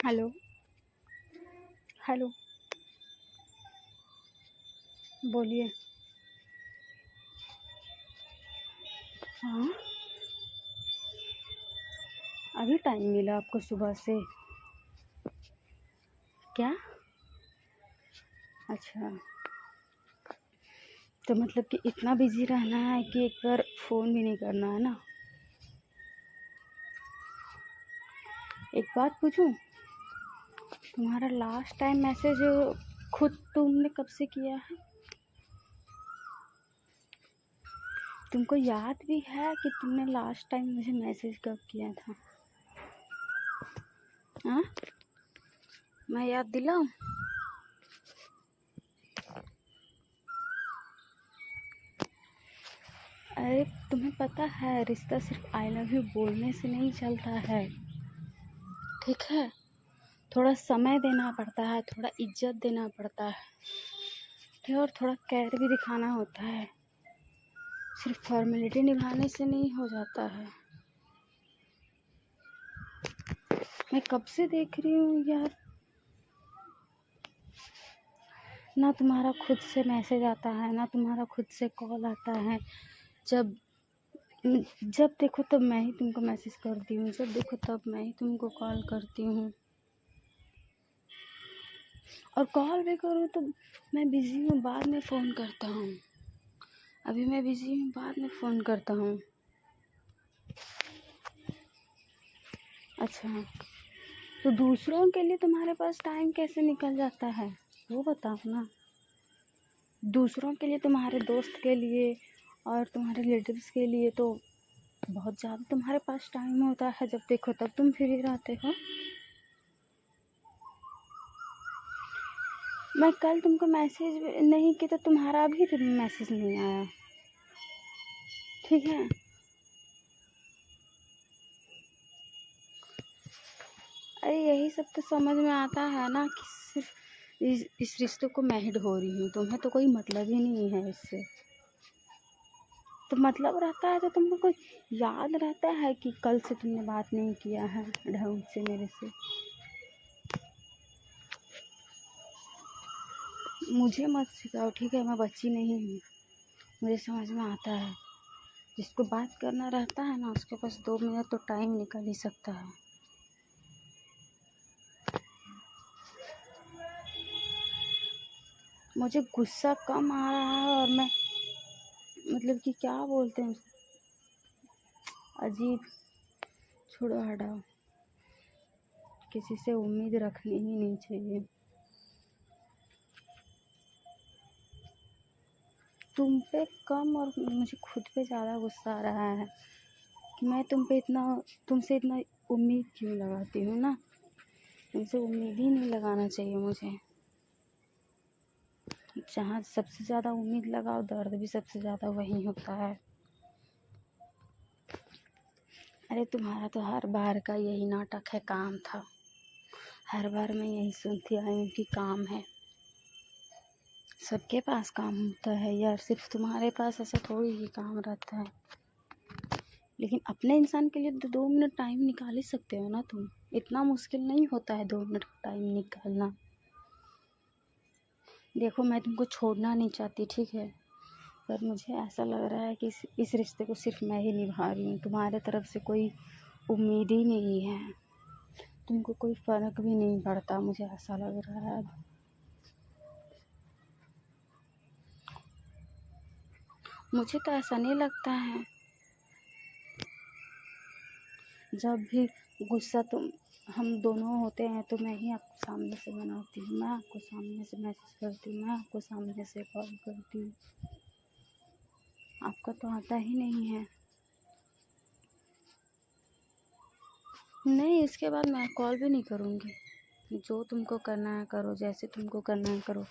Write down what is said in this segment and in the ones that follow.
Hello. Hello. बोलिए। हाँ, अभी टाइम मिला आपको सुबह से? क्या? अच्छा, तो मतलब कि इतना बिजी रहना है कि एक बार फ़ोन भी नहीं करना है ना? एक बात पूछूं, तुम्हारा लास्ट टाइम मैसेज खुद तुमने कब से किया है? तुमको याद भी है कि तुमने लास्ट टाइम मुझे मैसेज कब किया था? हाँ, मैं याद दिलाऊं? अरे तुम्हें पता है, रिश्ता सिर्फ आई लव यू बोलने से नहीं चलता है, ठीक है? थोड़ा समय देना पड़ता है, थोड़ा इज्जत देना पड़ता है, ठीक है? और थोड़ा केयर भी दिखाना होता है। सिर्फ फॉर्मेलिटी निभाने से नहीं हो जाता है। मैं कब से देख रही हूँ यार, ना तुम्हारा खुद से मैसेज आता है, ना तुम्हारा खुद से कॉल आता है। जब जब देखो तब मैं ही तुमको मैसेज करती हूँ, जब देखो तब मैं ही तुमको कॉल करती हूँ। और कॉल भी करूँ तो मैं बिज़ी हूँ, बाद में फ़ोन करता हूँ। अभी मैं बिज़ी हूँ, बाद में फ़ोन करता हूँ। अच्छा, तो दूसरों के लिए तुम्हारे पास टाइम कैसे निकल जाता है, वो बताओ ना। दूसरों के लिए, तुम्हारे दोस्त के लिए और तुम्हारे रिलेटिव्स के लिए तो बहुत ज़्यादा तुम्हारे पास टाइम होता है, जब देखो तब तुम फ्री रहते हो। मैं कल तुमको मैसेज नहीं की तो तुम्हारा अभी भी मैसेज नहीं आया, ठीक है? अरे यही सब तो समझ में आता है ना कि सिर्फ इस रिश्ते को मैं ही ढो रही हूँ, तुम्हें तो कोई मतलब ही नहीं है इससे। तो मतलब रहता है तो तुमको कोई याद रहता है कि कल से तुमने बात नहीं किया है ढंग से मेरे से। मुझे मत सिखाओ, ठीक है? मैं बच्ची नहीं हूँ, मुझे समझ में आता है। जिसको बात करना रहता है ना, उसके पास 2 मिनट तो टाइम निकल ही सकता है। मुझे गुस्सा कम आ रहा है और मैं मतलब कि क्या बोलते हैं, अजीब। छोड़ो, हटाओ। किसी से उम्मीद रखनी ही नहीं चाहिए। तुम पे कम और मुझे खुद पे ज़्यादा गुस्सा आ रहा है कि मैं तुमसे इतना उम्मीद क्यों लगाती हूँ ना। तुमसे उम्मीद ही नहीं लगाना चाहिए मुझे। जहाँ सबसे ज़्यादा उम्मीद लगाओ, दर्द भी सबसे ज़्यादा वहीं होता है। अरे तुम्हारा तो हर बार का यही नाटक है, काम था। हर बार मैं यही सुनती आई हूँ कि काम है। सबके पास काम होता है यार, सिर्फ तुम्हारे पास ऐसा थोड़ी ही काम रहता है। लेकिन अपने इंसान के लिए तो 2 मिनट टाइम निकाल ही सकते हो ना तुम। इतना मुश्किल नहीं होता है 2 मिनट टाइम निकालना। देखो, मैं तुमको छोड़ना नहीं चाहती, ठीक है? पर मुझे ऐसा लग रहा है कि इस रिश्ते को सिर्फ मैं ही निभा रही हूँ, तुम्हारे तरफ से कोई उम्मीद ही नहीं है। तुमको कोई फ़र्क भी नहीं पड़ता, मुझे ऐसा लग रहा है अब। मुझे तो ऐसा नहीं लगता है। जब भी गुस्सा हम दोनों होते हैं तो मैं ही आपको सामने से मनाती हूँ, मैं आपको सामने से मैसेज करती हूँ, मैं आपको सामने से कॉल करती हूँ। आपका तो आता ही नहीं है। नहीं, इसके बाद मैं कॉल भी नहीं करूँगी। जो तुमको करना है करो, जैसे तुमको करना है करो।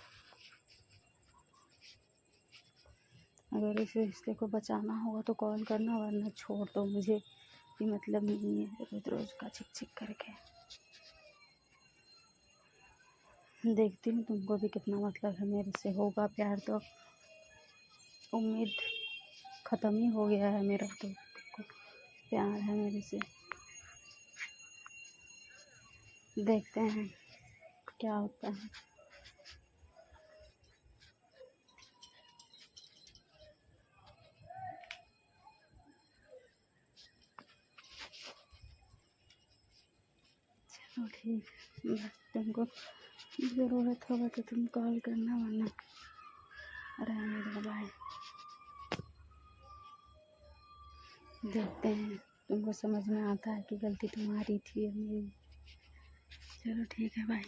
अगर इस रिश्ते को बचाना होगा तो कॉल करना, वरना छोड़ दो। मुझे भी मतलब नहीं है रोज़ रोज़ का चिक चिक करके। देखती हूँ तुमको भी कितना मतलब है मेरे से। होगा प्यार तो उम्मीद ख़त्म ही हो गया है मेरा, तो तुमको प्यार है मेरे से। देखते हैं क्या होता है। चलो ठीक है, बस तुमको ज़रूरत होगा तो तुम कॉल करना, वरना रहने दो। बाय। देखते हैं तुमको समझ में आता है कि गलती तुम्हारी थी या मेरी। चलो ठीक है, बाय।